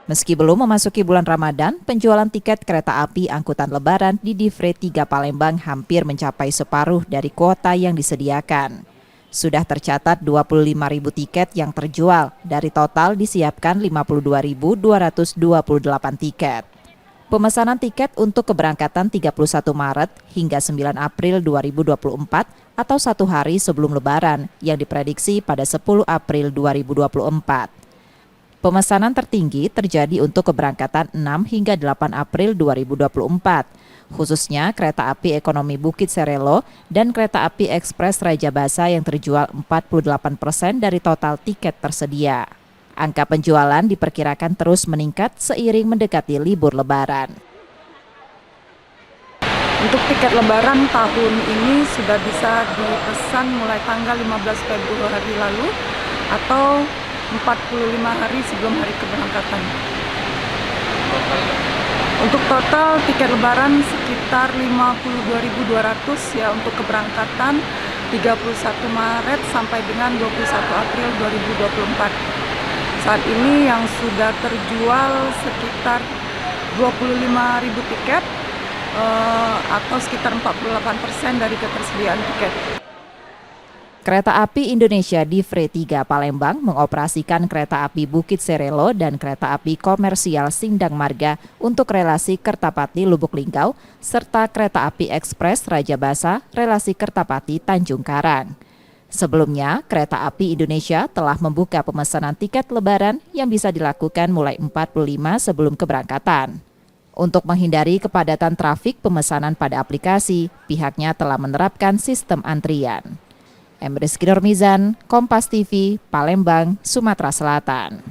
Meski belum memasuki bulan Ramadan, penjualan tiket kereta api angkutan lebaran di Divre 3 Palembang hampir mencapai separuh dari kuota yang disediakan. Sudah tercatat 25.000 tiket yang terjual, dari total disiapkan 52.228 tiket. Pemesanan tiket untuk keberangkatan 31 Maret hingga 9 April 2024 atau satu hari sebelum Lebaran yang diprediksi pada 10 April 2024. Pemesanan tertinggi terjadi untuk keberangkatan 6 hingga 8 April 2024, khususnya kereta api ekonomi Bukit Serelo dan kereta api ekspres Raja Basa yang terjual 48% dari total tiket tersedia. Angka penjualan diperkirakan terus meningkat seiring mendekati libur Lebaran. Untuk tiket lebaran tahun ini sudah bisa dipesan mulai tanggal 15 Februari lalu atau 45 hari sebelum hari keberangkatan. Untuk total tiket lebaran sekitar 52.200 ya untuk keberangkatan 31 Maret sampai dengan 21 April 2024. Saat ini yang sudah terjual sekitar 25.000 tiket atau sekitar 48% dari ketersediaan tiket. Kereta Api Indonesia Divre 3 Palembang mengoperasikan kereta api Bukit Serelo dan kereta api komersial Sindang Marga untuk relasi Kertapati Lubuk Linggau serta kereta api ekspres Raja Basa relasi Kertapati Tanjung Karang. Sebelumnya, Kereta Api Indonesia telah membuka pemesanan tiket lebaran yang bisa dilakukan mulai 45 sebelum keberangkatan. Untuk menghindari kepadatan trafik pemesanan pada aplikasi, pihaknya telah menerapkan sistem antrian. Rizky Nurmizan, Kompas TV, Palembang, Sumatera Selatan.